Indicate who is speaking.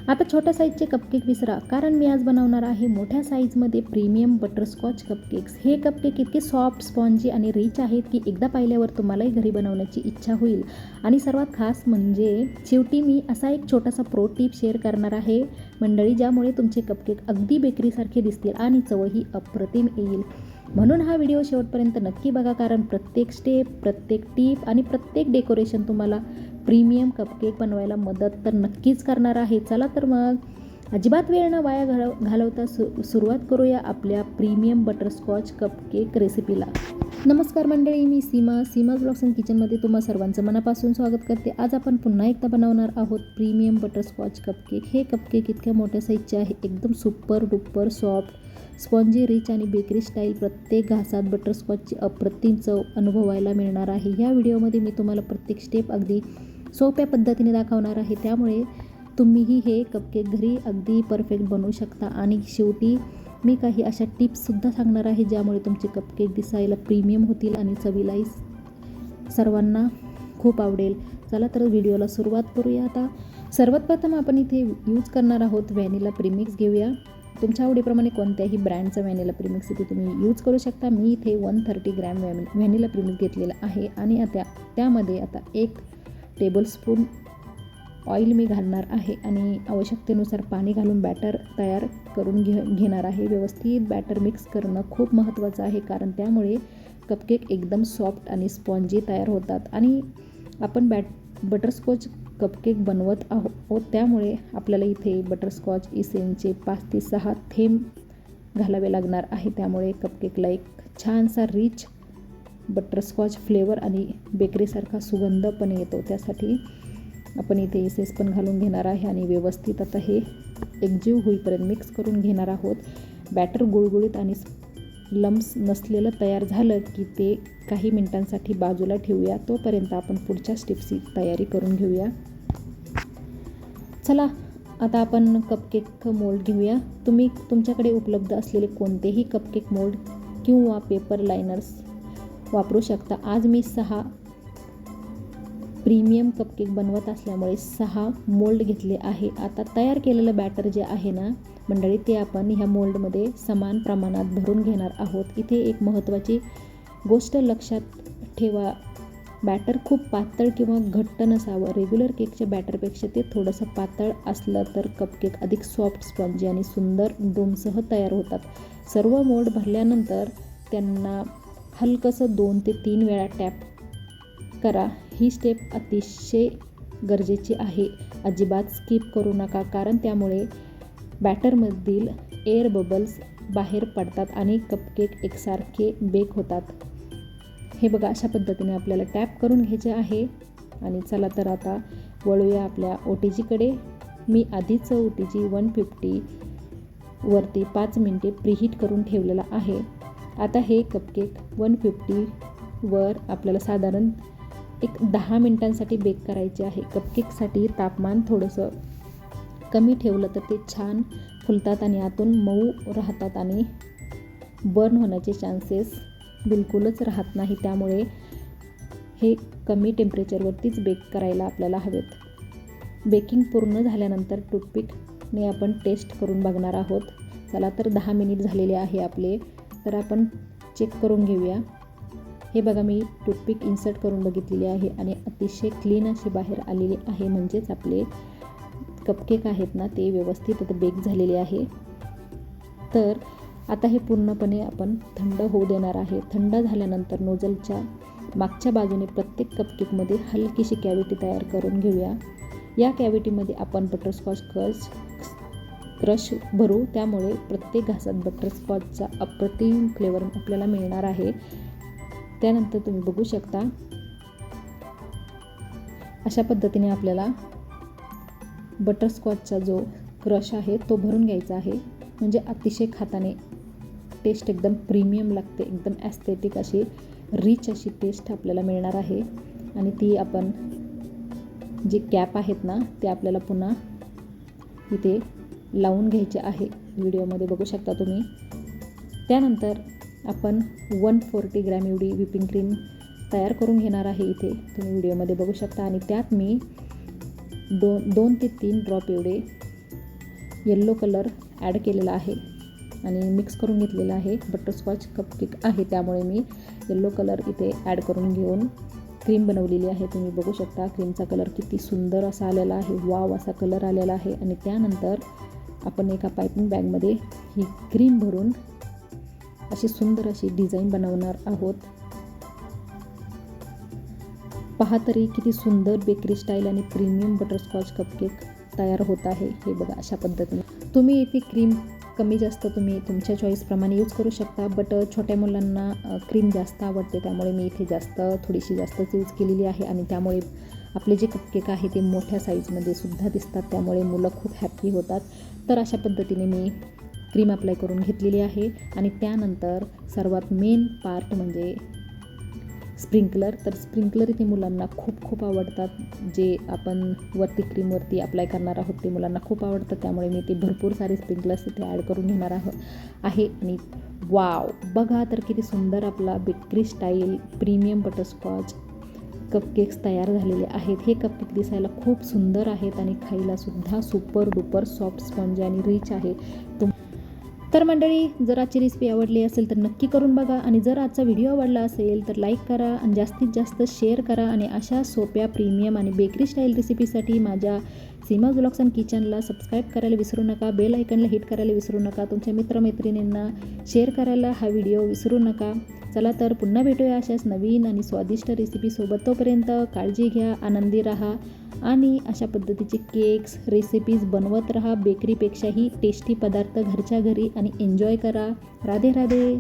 Speaker 1: आता छोट्या साईजचे कपकेक विसरा, कारण मी आज बनवणार आहे मोठ्या साईजमध्ये प्रीमियम बटरस्कॉच कपकेक्स. हे कपकेक इतके सॉफ्ट, स्पॉन्जी आणि रिच आहेत की एकदा पाहिल्यावर तुम्हालाही घरी बनवण्याची इच्छा होईल. आणि सर्वात खास म्हणजे शेवटी मी असा एक छोटासा प्रो टिप शेअर करणार आहे मंडळी, ज्यामुळे तुमचे कपकेक अगदी बेकरीसारखे दिसतील आणि चवही अप्रतिम येईल. म्हणून हा व्हिडिओ शेवटपर्यंत नक्की बघा, कारण प्रत्येक स्टेप, प्रत्येक टीप आणि प्रत्येक डेकोरेशन तुम्हाला प्रीमियम कपकेक बनवायला मदत तर नक्कीच करणार आहे. चला तर मग अजिबात वेळ न वाया घालवता सुरुवात करूया आपल्या प्रीमियम बटरस्कॉच कपकेक रेसिपीला. नमस्कार मंडळी, मी सीमाज ब्लॉग्स अँड किचनमध्ये तुम्हा सर्वांचं मनापासून स्वागत करते. आज आपण पुन्हा एकदा बनवणार आहोत प्रीमियम बटरस्कॉच कपकेक. हे कपकेक इतक्या मोठ्या साईजचे आहे, एकदम super duper soft, spongy, rich आणि बेकरी स्टाईल. प्रत्येक घासात बटरस्कॉचची अप्रतिम चव अनुभवायला मिळणार आहे. या व्हिडिओमध्ये मी तुम्हाला प्रत्येक स्टेप अगदी सोप्या पद्धतीने दाखवणार आहे, त्यामुळे तुम्हीही हे कपकेक घरी अगदी परफेक्ट बनवू शकता. आणि शेवटी मी काही अशा टिप्ससुद्धा सांगणार आहे, ज्यामुळे तुमचे कपकेक दिसायला प्रीमियम होतील आणि चवीलाही सर्वांना खूप आवडेल. चला तर व्हिडिओला सुरुवात करूया. आता सर्वात प्रथम आपण इथे यूज करणार आहोत व्हॅनिला प्रीमिक्स. घेऊया तुमच्या आवडीप्रमाणे कोणत्याही ब्रँडचा व्हॅनिला प्रीमिक्स इथे तुम्ही यूज करू शकता. मी इथे 130 ग्रॅम व्हॅनिला प्रीमिक्स घेतलेला आहे आणि त्यामध्ये आता 1 टेबलस्पून ऑइल मी घालणार आहे आणि आवश्यकतेनुसार पाणी घालून बॅटर तयार करून घेणार आहे. व्यवस्थित बॅटर मिक्स करणं खूप महत्त्वाचं आहे, कारण त्यामुळे कपकेक एकदम सॉफ्ट आणि स्पॉन्जी तयार होतात. आणि आपण बटरस्कॉच कपकेक बनवत आहोत, त्यामुळे आपल्याला इथे बटरस्कॉच इसेन्सचे 5 ते 6 थेंब घालावे लागणार आहे. त्यामुळे कपकेकला एक छानसा रिच बटरस्कॉच फ्लेवर आणि बेकरीसारखा सुगंध पण येतो. त्यासाठी आपण इथे इसेन्स पण घालून घेणार आहे आणि व्यवस्थित आता हे एकजीव होईपर्यंत मिक्स करून घेणार आहोत. बॅटर गुळगुळीत आणि लम्स नसलेलं तयार झालं की ते काही मिनिटांसाठी बाजूला ठेवूया. तोपर्यंत आपण पुढच्या स्टेप्सची तयारी करून घेऊया. चला आता आपण कपकेक मोल्ड घेऊया. तुम्ही तुमच्याकडे उपलब्ध असलेले कोणतेही कपकेक मोल्ड किंवा पेपर लायनर्स वापरू शकता. आज मी 6 प्रीमियम कपकेक बनवत असल्यामुळे 6 मोल्ड घेतले आहे. आता तयार केलेलं बॅटर जे आहे ना मंडळी, ते आपण ह्या मोल्डमध्ये समान प्रमाणात भरून घेणार आहोत. इथे एक महत्त्वाची गोष्ट लक्षात ठेवा, बॅटर खूप पातळ किंवा घट्ट नसावं. रेग्युलर केकच्या बॅटरपेक्षा ते थोडंसं पातळ असलं तर कपकेक अधिक सॉफ्ट, स्पॉन्जी आणि सुंदर डोमसह तयार होतात. सर्व मोल्ड भरल्यानंतर त्यांना हलकंसं 2 ते 3 वेळा टॅप करा. ही स्टेप अतिशय गरजेची आहे. अजिबात स्किप करू नका, कारण त्यामुळे बॅटरमधील एअर बबल्स बाहेर पडतात आणि कपकेक एकसारखे बेक होतात. हे बघा, अशा पद्धतीने आपल्याला टॅप करून घ्यायचे आहे. आणि चला तर आता वळूया आपल्या OTGकडे. मी आधीच OTG 150 वरती 5 मिनिटे प्रीहीट करून ठेवलेला आहे. आता हे कपकेक 150 वर आपल्याला साधारण एक 10 मिनिटांसाठी बेक करायचे आहे. कपकेकसाठी तापमान थोडंसं कमी ठेवलं तर ते छान फुलतात आणि आतून मऊ राहतात आणि बर्न होण्याचे चान्सेस बिलकुलच राहत नाही. त्यामुळे हे कमी टेम्परेचरवरतीच बेक करायला आपल्याला हवेत. बेकिंग पूर्ण झाल्यानंतर टूथपिकने आपण टेस्ट करून बघणार आहोत. चला तर 10 मिनिट झालेले आहे आपले, तर आपण चेक करून घेऊया. हे बघा, मी टूथपिक इन्सर्ट करून बघितलेली आहे आणि अतिशय क्लीन अशी बाहेर आलेली आहे. म्हणजेच आपले कपकेक आहेत ना, ते व्यवस्थित आता बेक झालेले आहे. तर आता हे पूर्णपणे आपण थंड होऊ देणार आहे. थंड झाल्यानंतर नोझलच्या मागच्या बाजूने प्रत्येक कपकेकमध्ये हलकीशी कॅव्हिटी तयार करून घेऊया. या कॅव्हिटीमध्ये आपण बटरस्कॉच क्रश भरू, त्यामुळे प्रत्येक घासात बटरस्कॉचचा अप्रतिम फ्लेवर आपल्याला मिळणार आहे. त्यानंतर तुम्ही बघू शकता, अशा पद्धतीने आपल्याला बटरस्कॉचचा जो क्रश आहे तो भरून घ्यायचा आहे. म्हणजे अतिशय खाताने टेस्ट एकदम प्रीमियम लागते. एकदम ॲस्थेटिक अशी रिच अशी टेस्ट आपल्याला मिळणार आहे. आणि ती आपण जे कॅप आहेत ना, ते आपल्याला पुन्हा इथे लावून घ्यायचे आहे. व्हिडिओमध्ये बघू शकता तुम्ही. त्यानंतर आपण 140 ग्रॅम एवढी व्हिपिंग क्रीम तयार करून घेणार आहे. इथे तुम्ही व्हिडिओमध्ये बघू शकता. आणि त्यात मी 2 ते 3 ड्रॉप एवढे येल्लो कलर ॲड केलेला आहे आणि मिक्स करून घेतलेला आहे. बटरस्कॉच कपकेक आहे त्यामुळे मी येल्लो कलर इथे ॲड करून घेऊन क्रीम बनवलेली आहे. तुम्ही बघू शकता क्रीमचा कलर किती सुंदर असा आलेला आहे, वाव असा कलर आलेला आहे. आणि त्यानंतर आपण एका पायपिंग बॅगमध्ये ही क्रीम भरून अशी सुंदर अशी डिझाईन बनवणार आहोत. पहा तरी किती सुंदर बेकरी स्टाईल आणि प्रीमियम बटरस्कॉच कपकेक तयार होत आहे. हे बघा अशा पद्धतीने तुम्ही इथे क्रीम कमी जास्त तुम्ही तुमच्या चॉईसप्रमाणे यूज करू शकता. बट छोट्या मुलांना क्रीम जास्त आवडते त्यामुळे मी इथे थोडीशी जास्तच यूज केलेली आहे. आणि त्यामुळे आपले जे कपकेक आहे ते मोठ्या साईजमध्ये सुद्धा दिसतात, त्यामुळे मुलं खूप हॅप्पी होतात. तर अशा पद्धतीने मी क्रीम अप्लाय करून घेतलेली आहे. आणि त्यानंतर सर्वात मेन पार्ट म्हणजे स्प्रिंकलर. तर स्प्रिंकलर इथे मुलांना खूप आवडतात. जे आपण वरती क्रीमवरती अप्लाय करणार आहोत ते मुलांना खूप आवडतं, त्यामुळे मी ते भरपूर सारे स्प्रिंकलर्स इथे ॲड करून घेणार आहे. आणि वाव, बघा तर किती सुंदर आपला bakery style premium butterscotch cupcakes तयार झालेले आहेत. हे कपकेक दिसायला खूप सुंदर आहेत आणि खायलासुद्धा सुपर डुपर सॉफ्ट स्पॉन्ज आणि रिच आहे. तर मंडळी, जर आजची रेसिपी आवडली असेल तर नक्की करून बघा. आणि जर आजचा व्हिडिओ आवडला असेल तर लाईक करा आणि जास्तीत जास्त शेअर करा. आणि अशा सोप्या प्रीमियम आणि बेकरी स्टाईल रेसिपीसाठी माझ्या सीमा व्लॉग्स अँड किचनला सबस्क्राईब करायला विसरू नका. बेल आयकनला हिट करायला विसरू नका. तुमच्या मित्रमैत्रिणींना शेअर करायला हा व्हिडिओ विसरू नका. चला तर पुन्हा भेटूया अशाच नवीन आणि स्वादिष्ट रेसिपीसोबत. तोपर्यंत काळजी घ्या, आनंदी राहा आणि अशा पद्धतीचे केक्स रेसिपीज बनवत राहा. बेकरीपेक्षाही टेस्टी पदार्थ घरच्या घरी आणि एन्जॉय करा. राधे राधे.